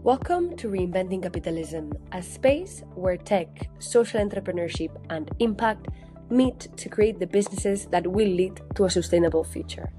Welcome to Reinventing Capitalism, a space where tech, social entrepreneurship, and impact meet to create the businesses that will lead to a sustainable future.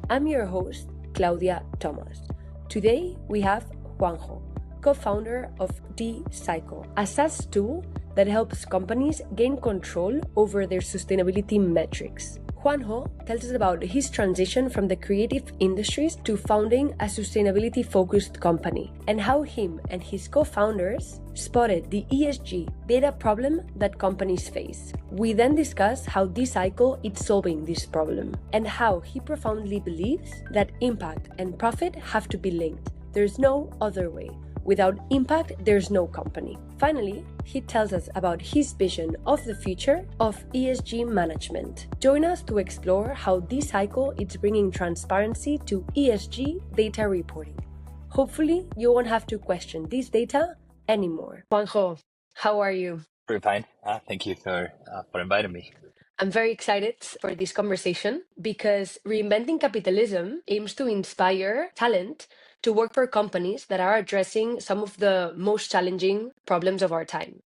I'm your host, Claudia Thomas. Today, we have Juanjo, co-founder of Dcycle, a SaaS tool that helps companies gain control over their sustainability metrics. Juanjo tells us about his transition from the creative industries to founding a sustainability-focused company and how him and his co-founders spotted the ESG data problem that companies face. We then discuss how Dcycle is solving this problem and how he profoundly believes that impact and profit have to be linked. There's no other way. Without impact, there's no company. Finally, he tells us about his vision of the future of ESG management. Join us to explore how Dcycle is bringing transparency to ESG data reporting. Hopefully, you won't have to question this data anymore. Juanjo, how are you? Pretty fine. Thank you for inviting me. I'm very excited for this conversation because Reinventing Capitalism aims to inspire talent to work for companies that are addressing some of the most challenging problems of our time.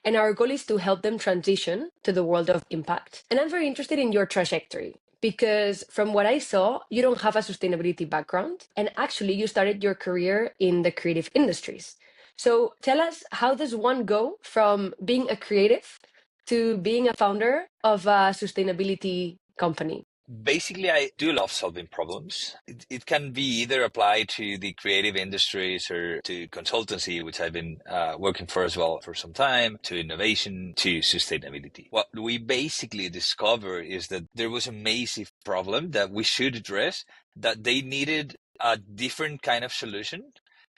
And our goal is to help them transition to the world of impact. And I'm very interested in your trajectory because from what I saw, you don't have a sustainability background. And actually, you started your career in the creative industries. So tell us, how does one go from being a creative to being a founder of a sustainability company? Basically, I do love solving problems. It can be either applied to the creative industries or to consultancy, which I've been working for as well for some time, to innovation, to sustainability. What we basically discovered is that there was a massive problem that we should address, that they needed a different kind of solution.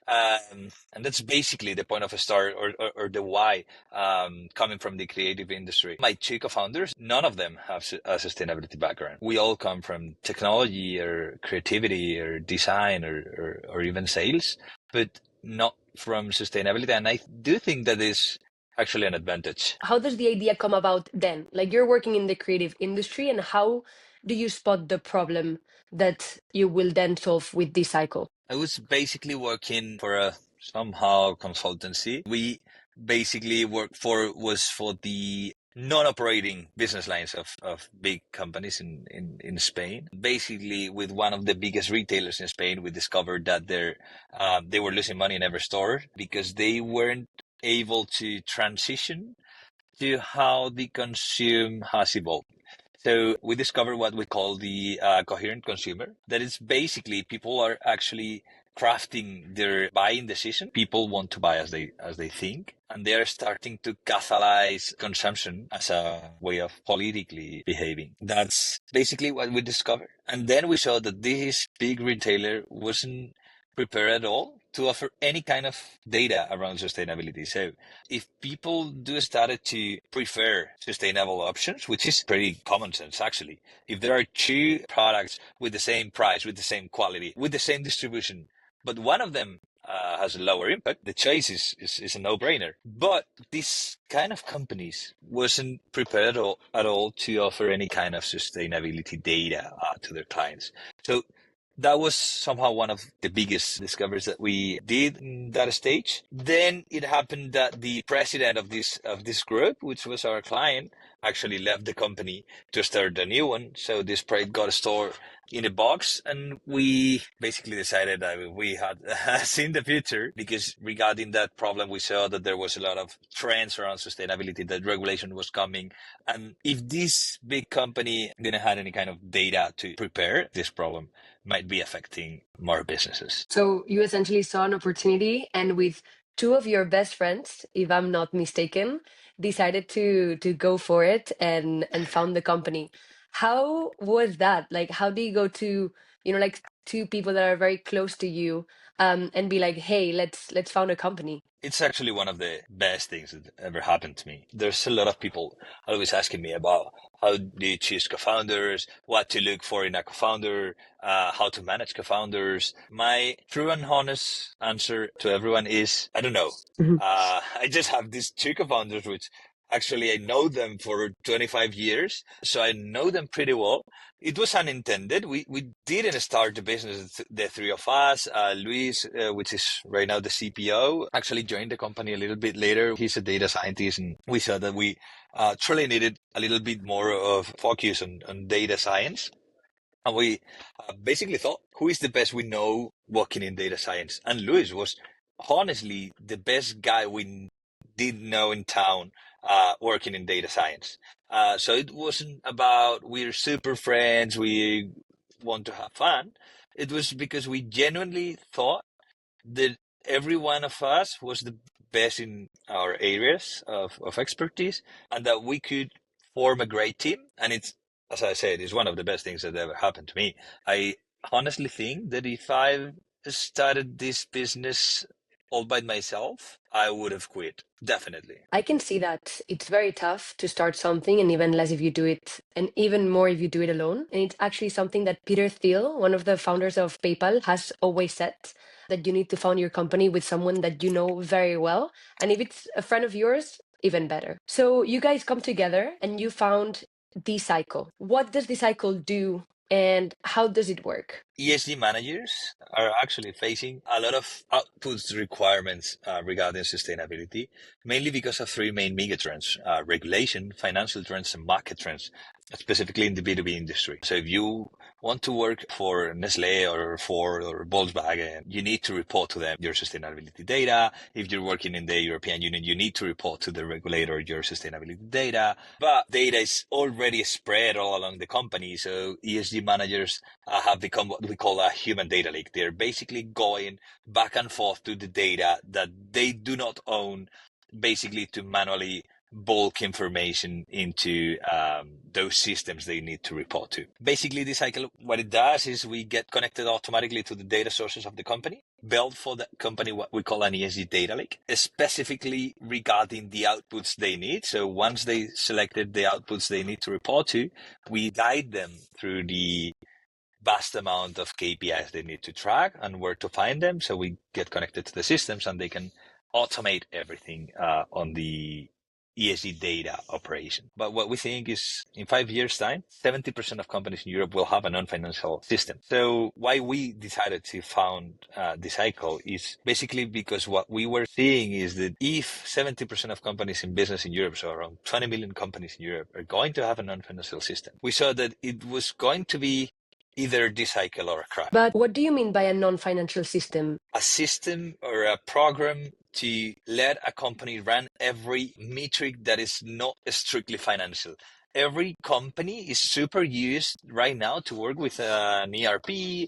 And that's basically the point of a start or the why, coming from the creative industry. My two co-founders, none of them have a sustainability background. We all come from technology or creativity or design or even sales, but not from sustainability. And I do think that is actually an advantage. How does the idea come about then? Like, you're working in the creative industry, and how do you spot the problem that you will then solve with Dcycle? I was basically working for a somehow consultancy. We basically worked for the non-operating business lines of big companies in Spain. Basically, with one of the biggest retailers in Spain, we discovered that they were losing money in every store because they weren't able to transition to how the consume has evolved. So we discovered what we call the coherent consumer. That is basically people are actually crafting their buying decision. People want to buy as they think, and they are starting to catalyze consumption as a way of politically behaving. That's basically what we discovered. And then we saw that this big retailer wasn't prepared at all to offer any kind of data around sustainability. So if people do started to prefer sustainable options, which is pretty common sense actually, if there are two products with the same price, with the same quality, with the same distribution, but one of them has a lower impact, the choice is a no-brainer. But this kind of companies wasn't prepared at all to offer any kind of sustainability data to their clients. So that was somehow one of the biggest discoveries that we did in that stage. Then it happened that the president of this group, which was our client, actually left the company to start a new one. So this project got stored in a box, and we basically decided that we had seen the future, because regarding that problem, we saw that there was a lot of trends around sustainability, that regulation was coming. And if this big company didn't have any kind of data to prepare, this problem might be affecting more businesses. So you essentially saw an opportunity, and with two of your best friends, if I'm not mistaken, decided to go for it and found the company. How was that? Like, how do you go to, like, two people that are very close to you, and be like, hey, let's found a company? It's actually one of the best things that ever happened to me. There's a lot of people always asking me about how do you choose co-founders, what to look for in a co-founder, how to manage co-founders. My true and honest answer to everyone is, I don't know. Mhm. I just have these two co-founders which Actually, I know them for 25 years, so I know them pretty well. It was unintended. We didn't start the business, the three of us. Luis, which is right now the CPO, actually joined the company a little bit later. He's a data scientist, and we saw that we truly needed a little bit more of focus on data science. And we basically thought, who is the best we know working in data science? And Luis was honestly the best guy we did know in town working in data science. So it wasn't about we're super friends, we want to have fun. It was because we genuinely thought that every one of us was the best in our areas of expertise and that we could form a great team. And it's, as I said, it's one of the best things that ever happened to me. I honestly think that if I started this business all by myself, I would have quit. Definitely. I can see that it's very tough to start something, and even less if you do it, and even more if you do it alone. And it's actually something that Peter Thiel, one of the founders of PayPal, has always said, that you need to found your company with someone that you know very well. And if it's a friend of yours, even better. So you guys come together and you found Dcycle. What does Dcycle do and how does it work? ESG managers are actually facing a lot of outputs requirements regarding sustainability, mainly because of three main megatrends: regulation, financial trends, and market trends, specifically in the B2B industry. So if you want to work for Nestle or Ford or Volkswagen, you need to report to them your sustainability data. If you're working in the European Union, you need to report to the regulator your sustainability data. But data is already spread all along the company. So ESG managers have become what we call a human data lake. They're basically going back and forth to the data that they do not own, basically to manually bulk information into those systems they need to report to. Basically, Dcycle, what it does is we get connected automatically to the data sources of the company, build for the company what we call an ESG data lake, specifically regarding the outputs they need. So once they selected the outputs they need to report to, we guide them through the vast amount of KPIs they need to track and where to find them. So we get connected to the systems and they can automate everything on the ESG data operation. But what we think is in 5 years' time, 70% of companies in Europe will have a non-financial system. So why we decided to found Dcycle is basically because what we were seeing is that if 70% of companies in business in Europe, so around 20 million companies in Europe, are going to have a non-financial system, we saw that it was going to be either Dcycle or a crash. But what do you mean by a non-financial system? A system or a program to let a company run every metric that is not strictly financial. Every company is super used right now to work with an ERP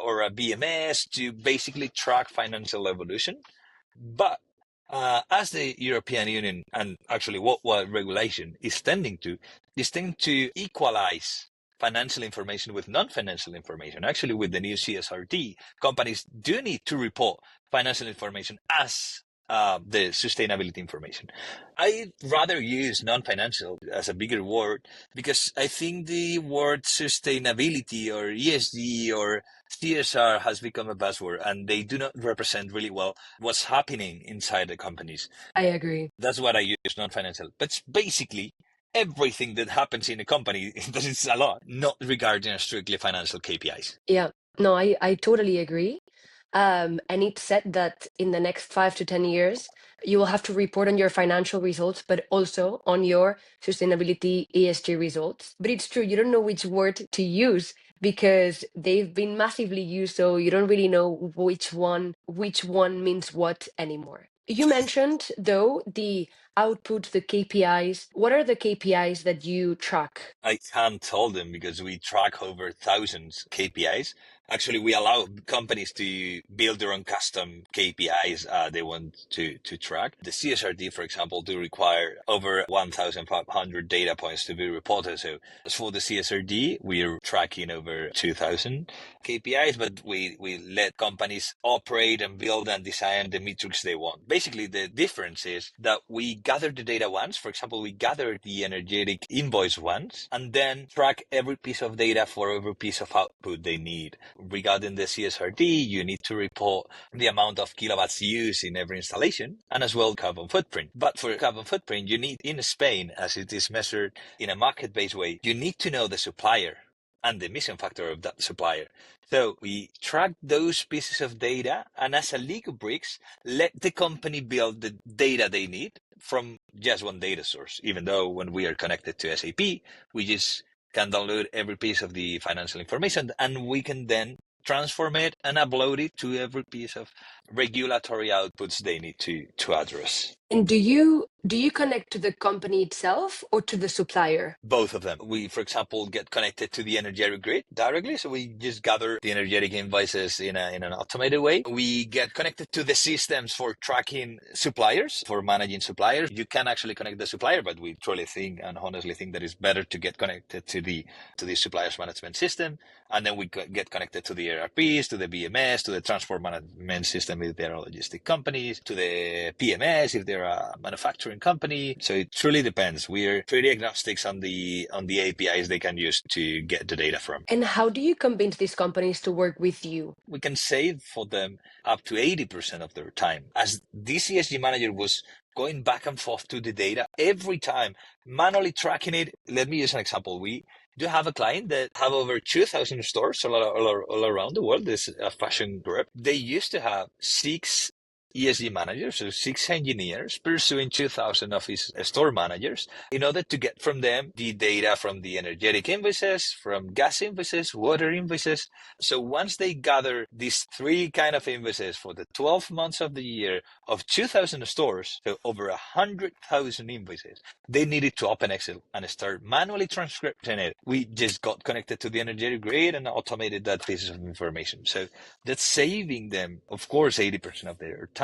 or a BMS to basically track financial evolution. But as the European Union and actually what regulation is tending to equalize financial information with non-financial information. Actually, with the new CSRD, companies do need to report financial information as the sustainability information. I'd rather use non-financial as a bigger word because I think the word sustainability or ESG or CSR has become a buzzword and they do not represent really well what's happening inside the companies. I agree. That's what I use, non-financial. But it's basically everything that happens in a company, that is a lot, not regarding strictly financial KPIs. Yeah, no, I totally agree. And it said that in the next 5 to 10 years, you will have to report on your financial results, but also on your sustainability ESG results. But it's true, you don't know which word to use because they've been massively used, so you don't really know which one means what anymore. You mentioned though the output, the KPIs. What are the KPIs that you track? I can't tell them because we track over thousands KPIs. Actually, we allow companies to build their own custom KPIs they want to track. The CSRD, for example, do require over 1,500 data points to be reported. So as for the CSRD, we're tracking over 2,000 KPIs, but we let companies operate and build and design the metrics they want. Basically, the difference is that we gather the data once. For example, we gather the energetic invoice once and then track every piece of data for every piece of output they need. regarding the CSRD, you need to report the amount of kilowatts used in every installation and as well carbon footprint. But for carbon footprint, you need in Spain, as it is measured in a market-based way, you need to know the supplier and the emission factor of that supplier. So we track those pieces of data, and as a Lego bricks, let the company build the data they need from just one data source. Even though when we are connected to SAP, we just can download every piece of the financial information, and we can then transform it and upload it to every piece of regulatory outputs they need to address. And do you connect to the company itself or to the supplier? Both of them. We, for example, get connected to the energetic grid directly. So we just gather the energetic invoices in an automated way. We get connected to the systems for tracking suppliers, for managing suppliers. You can actually connect the supplier, but we truly think and honestly think that it's better to get connected to the suppliers management system. And then we get connected to the ERPs, to the BMS, to the transport management system if they're logistic companies, to the PMS if they're a manufacturing company. So it truly depends. We're pretty agnostics on the APIs they can use to get the data from. And how do you convince these companies to work with you? We can save for them up to 80% of their time. As this ESG manager was going back and forth to the data every time, manually tracking it. Let me use an example. We do have a client that have over 2,000 stores all around the world. This is a fashion group. They used to have 6 ESG managers, so 6 engineers pursuing 2,000 of his store managers in order to get from them the data from the energetic invoices, from gas invoices, water invoices. So once they gather these 3 kind of invoices for the 12 months of the year of 2,000 stores, so over 100,000 invoices, they needed to open Excel and start manually transcripting it. We just got connected to the energetic grid and automated that piece of information. So that's saving them, of course, 80% of their time.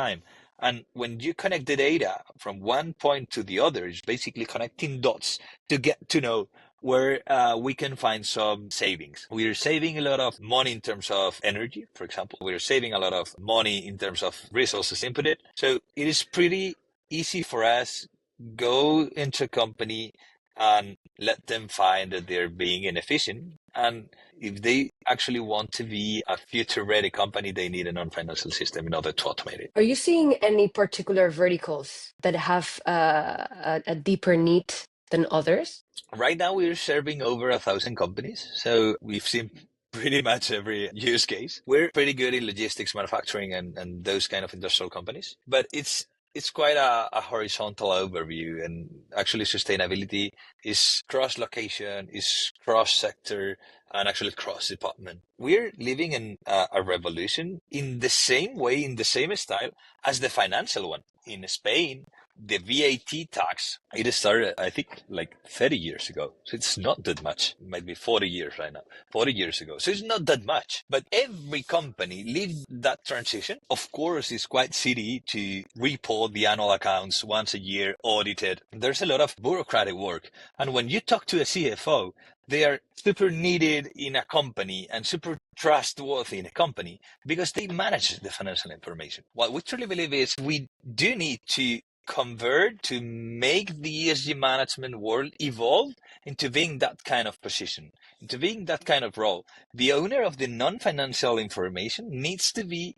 And when you connect the data from one point to the other, it's basically connecting dots to get to know where we can find some savings. We are saving a lot of money in terms of energy, for example. We are saving a lot of money in terms of resources inputted. So it is pretty easy for us go into a company and let them find that they're being inefficient. And if they actually want to be a future-ready company, they need a non-financial system in order to automate it. Are you seeing any particular verticals that have a deeper need than others? Right now, we're serving over 1,000 companies. So we've seen pretty much every use case. We're pretty good in logistics, manufacturing, and those kind of industrial companies. But it's quite a horizontal overview, and actually sustainability is cross-location, is cross-sector, and actually cross-department. We're living in a revolution in the same way, in the same style as the financial one. In Spain, the VAT tax, it started, I think, like 30 years ago. So it's not that much. It might be 40 years right now, 40 years ago. So it's not that much. But every company lived that transition. Of course, it's quite silly to report the annual accounts once a year, audited. There's a lot of bureaucratic work. And when you talk to a CFO, they are super needed in a company and super trustworthy in a company because they manage the financial information. What we truly believe is we do need to convert to make the ESG management world evolve into being that kind of position, into being that kind of role. The owner of the non-financial information needs to be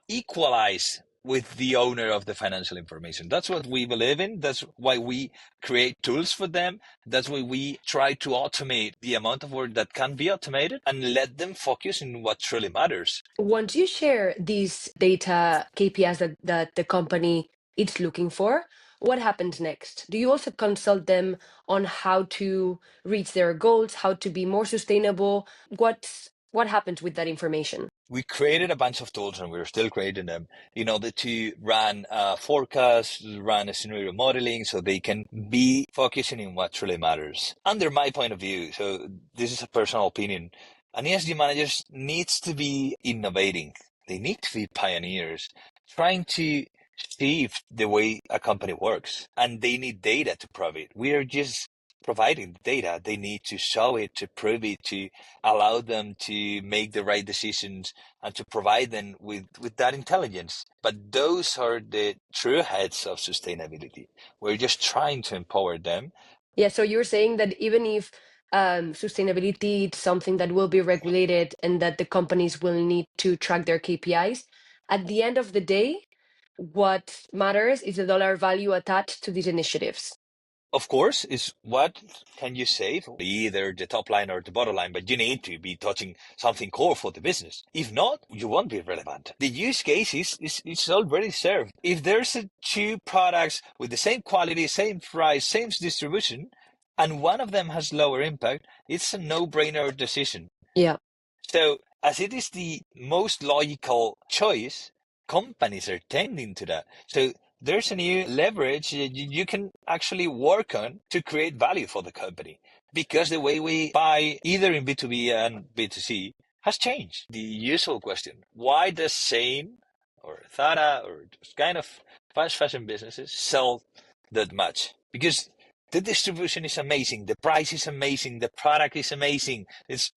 equalized with the owner of the financial information. That's what we believe in. That's why we create tools for them. That's why we try to automate the amount of work that can be automated and let them focus on what truly matters. Once you share these data KPIs that the company is looking for, what happens next? Do you also consult them on how to reach their goals, how to be more sustainable? What happens with that information? We created a bunch of tools, and we're still creating them in order to run forecasts, run a scenario modeling, so they can be focusing in what truly matters. Under my point of view, so this is a personal opinion, an ESG manager needs to be innovating. They need to be pioneers, trying to shift the way a company works, and they need data to prove it. We are just providing the data. They need to show it, to prove it, to allow them to make the right decisions and to provide them with that intelligence. But those are the true heads of sustainability. We're just trying to empower them. Yeah, so you're saying that even if sustainability, it's something that will be regulated and that the companies will need to track their KPIs. At the end of the day, what matters is the dollar value attached to these initiatives. Of course, is what can you save, either the top line or the bottom line, but you need to be touching something core for the business. If not, you won't be relevant. The use case is already served. If there's two products with the same quality, same price, same distribution, and one of them has lower impact, it's a no-brainer decision. Yeah. So as it is the most logical choice, companies are tending to that. So there's a new leverage you can actually work on to create value for the company, because the way we buy either in B2B and B2C has changed. The usual question, why does Shane or Zara or those kind of fast fashion businesses sell that much? Because the distribution is amazing, the price is amazing, the product is amazing. It's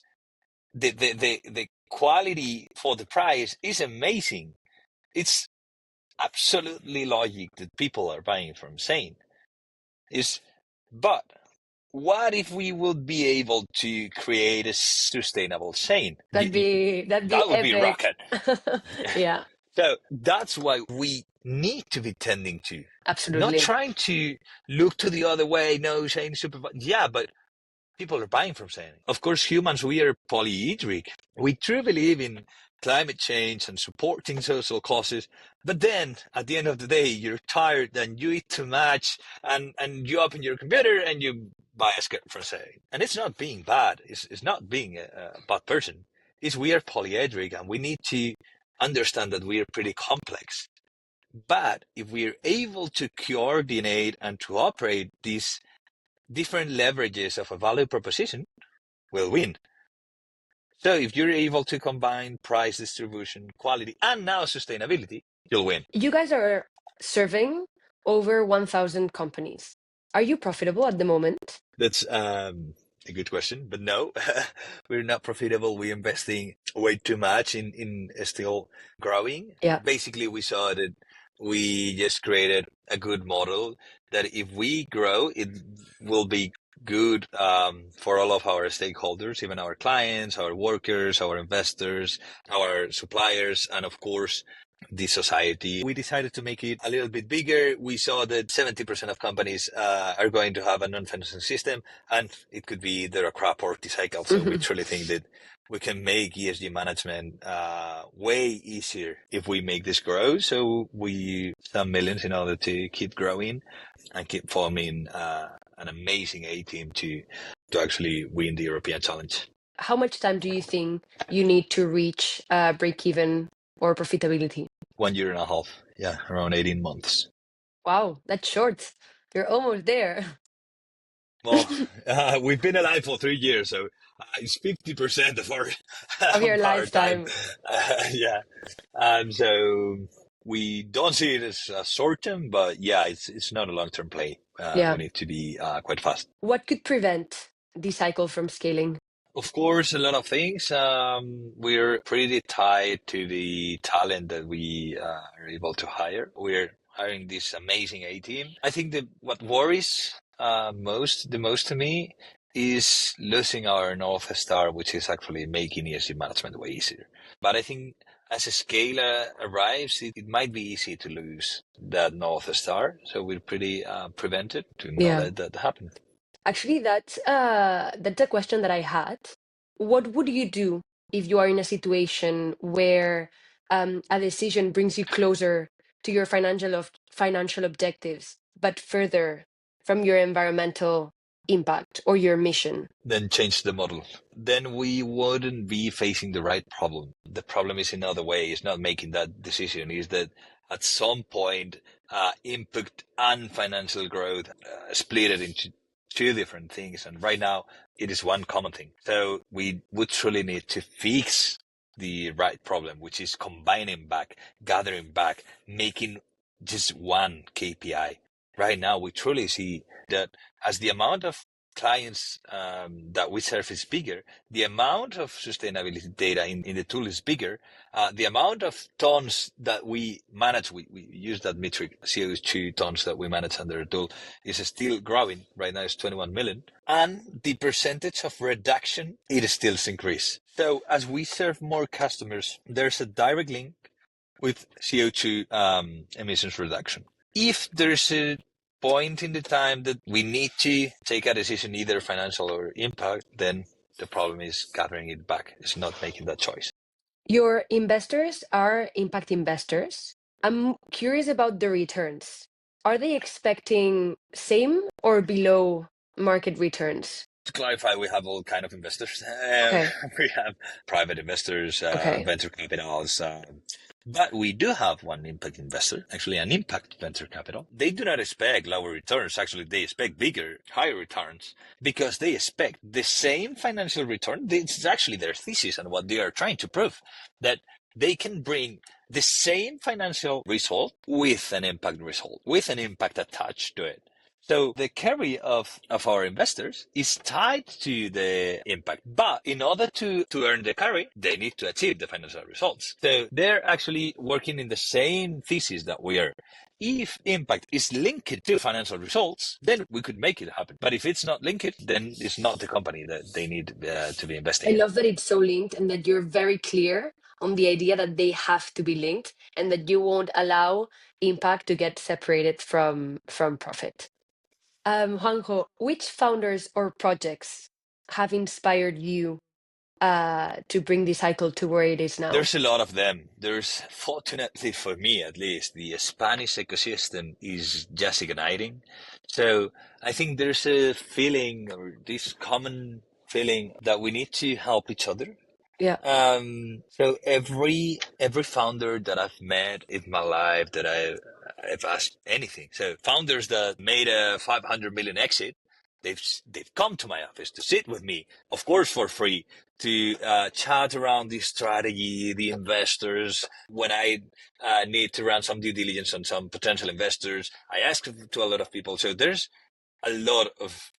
the quality for the price is amazing. It's absolutely logic that people are buying from Shane. But what if we would be able to create a sustainable Shane? That'd be That would be epic. rocket. Yeah. So that's why we need to be tending to. Not Absolutely. trying to look to the other way. No, Shane super. Yeah, but people are buying from Shane. Of course, humans, we are polyhedric. We truly believe in climate change and supporting social causes. But then at the end of the day, you're tired and you eat too much and you open your computer and you buy a skirt from Shane. And it's not being bad. It's not being a bad person. It's we are polyhedric and we need to understand that we are pretty complex. But if we're able to coordinate and to operate these different leverages of a value proposition, will win. So if you're able to combine price, distribution, quality, and now sustainability, you'll win. You guys are serving over 1,000 companies. Are you profitable at the moment? That's a good question, but no, we're not profitable. We're investing way too much in still growing. Yeah. Basically, we saw that we just created a good model that if we grow, it will be good for all of our stakeholders, even our clients, our workers, our investors, our suppliers, and of course, the society. We decided to make it a little bit bigger. We saw that 70% of companies are going to have a non-financing system, and it could be either a crop or Dcycle. So we truly think that we can make ESG management way easier if we make this grow. So we some millions in order to keep growing and keep forming an amazing A team to actually win the European challenge. How much time do you think you need to reach break even or profitability? 1 year and a half. Yeah, around 18 months. Wow, that's short. You're almost there. Well, we've been alive for 3 years, so it's 50% of our Of your of our time. lifetime. Yeah, so we don't see it as a short term, but yeah, it's not a long term play. Yeah. We need to be quite fast. What could prevent Dcycle from scaling? Of course, a lot of things. We're pretty tied to the talent that we are able to hire. We're hiring this amazing A team. I think that what worries the most to me is losing our North Star, which is actually making ESG management way easier. But I think as a scale arrives, it might be easy to lose that North Star. So we're pretty prevented to not let that happen. Actually, that's a question that I had. What would you do if you are in a situation where a decision brings you closer to your financial objectives, but further from your environmental impact or your mission? Then change the model. Then we wouldn't be facing the right problem. The problem is another way. It's not making that decision. Is that at some point, impact and financial growth split it into two different things. And right now, it is one common thing. So we would truly need to fix the right problem, which is combining back, gathering back, making just one KPI. Right now, we truly see that as the amount of clients that we serve is bigger, the amount of sustainability data in the tool is bigger, the amount of tons that we manage, we use that metric, CO2 tons that we manage under the tool, is still growing. Right now it's 21 million. And the percentage of reduction, it still increases. So as we serve more customers, there's a direct link with CO2 emissions reduction. If there's a point in the time that we need to take a decision, either financial or impact, then the problem is gathering it back. It's not making that choice. Your investors are impact investors. I'm curious about the returns. Are they expecting same or below market returns? To clarify, we have all kind of investors. Okay. We have private investors, Okay. venture capitals, but we do have one impact investor, actually an impact venture capital. They do not expect lower returns. Actually, they expect bigger, higher returns because they expect the same financial return. It's actually their thesis and what they are trying to prove, that they can bring the same financial result with an impact result, with an impact attached to it. So the carry of our investors is tied to the impact. But in order to earn the carry, they need to achieve the financial results. So they're actually working in the same thesis that we are. If impact is linked to financial results, then we could make it happen. But if it's not linked, then it's not the company that they need to be investing I in. love that it's so linked and that you're very clear on the idea that they have to be linked and that you won't allow impact to get separated from profit. Juanjo, which founders or projects have inspired you to bring Dcycle to where it is now? There's a lot of them. There's, fortunately for me at least, the Spanish ecosystem is just igniting. So I think there's a feeling, or this common feeling, that we need to help each other. Yeah. So every founder that I've met in my life, that I've asked anything. So founders that made a 500 million exit, they've come to my office to sit with me, of course for free, to chat around the strategy, the investors. When I need to run some due diligence on some potential investors, I ask to a lot of people. So there's a lot of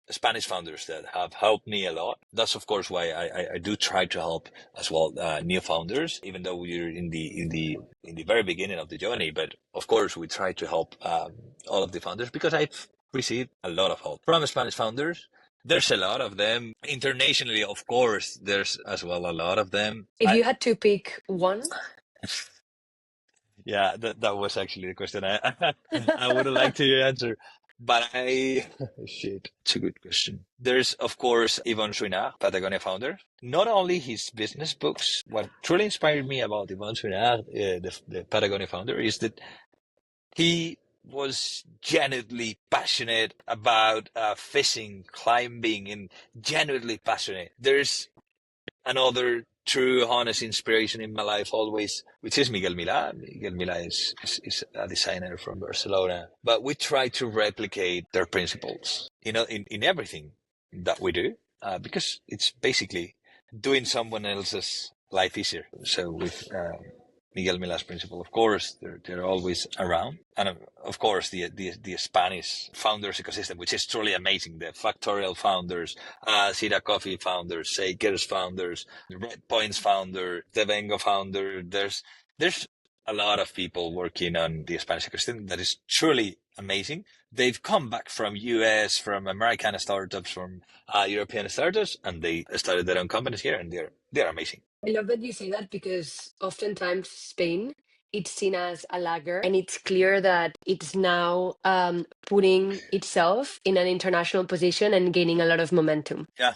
Spanish founders that have helped me a lot. That's of course why I do try to help as well new founders, even though we're in the very beginning of the journey. But of course we try to help all of the founders because I've received a lot of help from Spanish founders. There's a lot of them internationally, of course. There's as well a lot of them. If you had to pick one, Yeah, that was actually the question I would have liked to answer. But shit, it's a good question. There's, of course, Yvon Chouinard, Patagonia founder. Not only his business books, what truly inspired me about Yvon Chouinard, the Patagonia founder, is that he was genuinely passionate about fishing, climbing, and genuinely passionate. There's another true, honest inspiration in my life always, which is Miguel Milá. Miguel Milá is a designer from Barcelona, but we try to replicate their principles, in everything that we do, because it's basically doing someone else's life easier. So with Miguel Milá's principle, of course, they're always around, and of course the Spanish founders ecosystem, which is truly amazing. The Factorial founders, Sira Coffee founders, Shakers founders, Red Points founder, Devengo founder. There's a lot of people working on the Spanish ecosystem that is truly amazing. They've come back from US, from American startups, from European startups, and they started their own companies here, and they're amazing. I love that you say that because oftentimes Spain, it's seen as a lagger, and it's clear that it's now putting itself in an international position and gaining a lot of momentum. Yeah,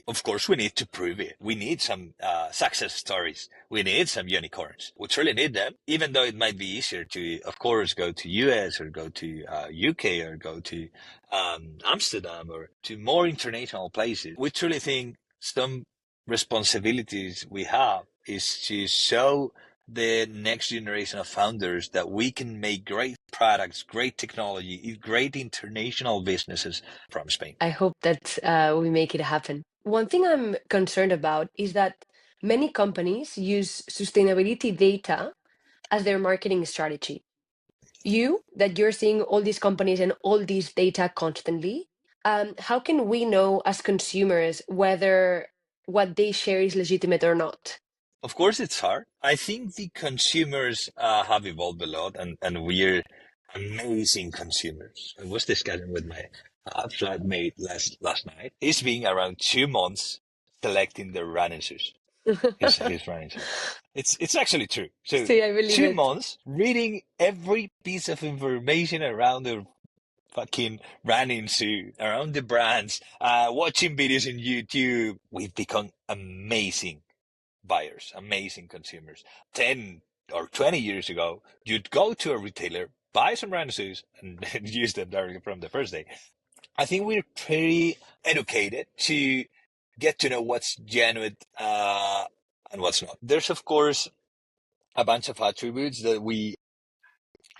of course we need to prove it. We need some success stories. We need some unicorns. We truly need them, even though it might be easier to, of course, go to US or go to UK or go to Amsterdam or to more international places. We truly think some responsibilities we have is to show the next generation of founders that we can make great products, great technology, great international businesses from Spain. I hope that we make it happen. One thing I'm concerned about is that many companies use sustainability data as their marketing strategy. That you're seeing all these companies and all these data constantly, how can we know as consumers whether what they share is legitimate or not? Of course, it's hard. I think the consumers have evolved a lot, and we're amazing consumers. I was discussing with my flatmate last night. He's been around 2 months selecting the running shoes. His running shoes. It's actually true. So See, I believe 2 months reading every piece of information around the fucking running shoe, around the brands, watching videos on YouTube. We've become amazing buyers, amazing consumers. 10 or 20 years ago, you'd go to a retailer, buy some running shoes, and use them directly from the first day. I think we're pretty educated to get to know what's genuine and what's not. There's, of course, a bunch of attributes that we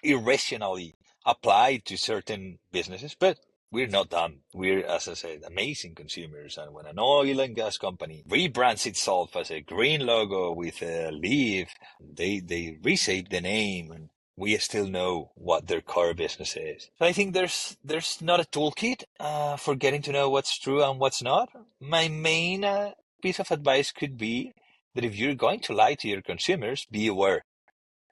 irrationally apply to certain businesses, but we're not dumb. We're, as I said, amazing consumers. And when an oil and gas company rebrands itself as a green logo with a leaf, they reshape the name, and we still know what their core business is. So I think there's not a toolkit for getting to know what's true and what's not. My main piece of advice could be that if you're going to lie to your consumers, be aware.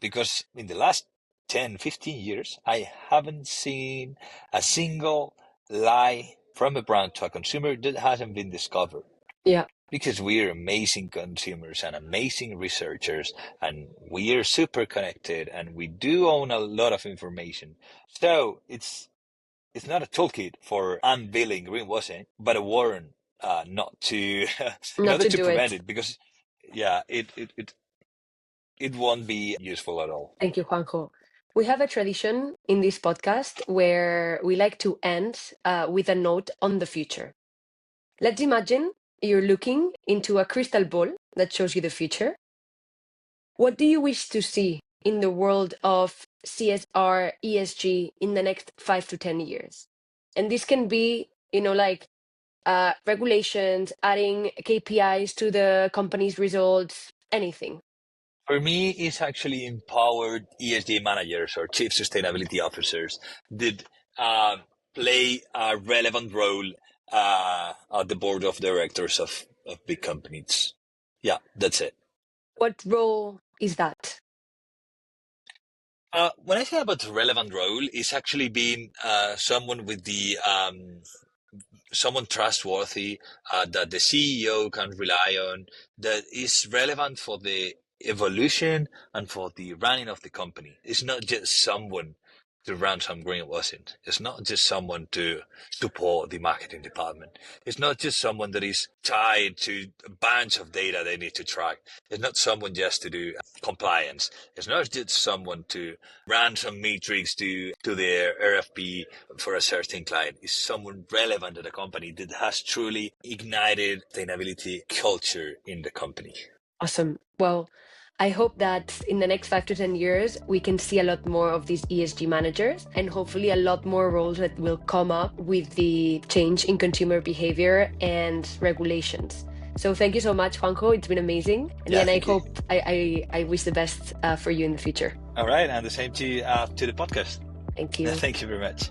Because in the last 10, 15 years, I haven't seen a single lie from a brand to a consumer that hasn't been discovered. Yeah. Because we're amazing consumers and amazing researchers, and we are super connected, and we do own a lot of information. So it's not a toolkit for unveiling greenwashing, but a warrant not to in Not order to to do prevent it. it, because it won't be useful at all. Thank you, Juanjo. We have a tradition in this podcast where we like to end with a note on the future. Let's imagine you're looking into a crystal ball that shows you the future. What do you wish to see in the world of CSR, ESG in the next 5 to 10 years? And this can be, like regulations, adding KPIs to the company's results, anything. For me, it's actually empowered ESG managers or chief sustainability officers that play a relevant role at the board of directors of big companies. Yeah, that's it. What role is that? When I say about relevant role, it's actually being someone with the someone trustworthy that the CEO can rely on, that is relevant for the evolution and for the running of the company. It's not just someone to run some greenwashing. It's not just someone to support the marketing department. It's not just someone that is tied to a bunch of data they need to track. It's not someone just to do compliance. It's not just someone to run some metrics to their RFP for a certain client. It's someone relevant to the company that has truly ignited sustainability culture in the company. Awesome. Well, I hope that in the next 5 to 10 years, we can see a lot more of these ESG managers and hopefully a lot more roles that will come up with the change in consumer behavior and regulations. So thank you so much, Juanjo. It's been amazing. And I hope I wish the best for you in the future. All right. And the same to the podcast. Thank you. Thank you very much.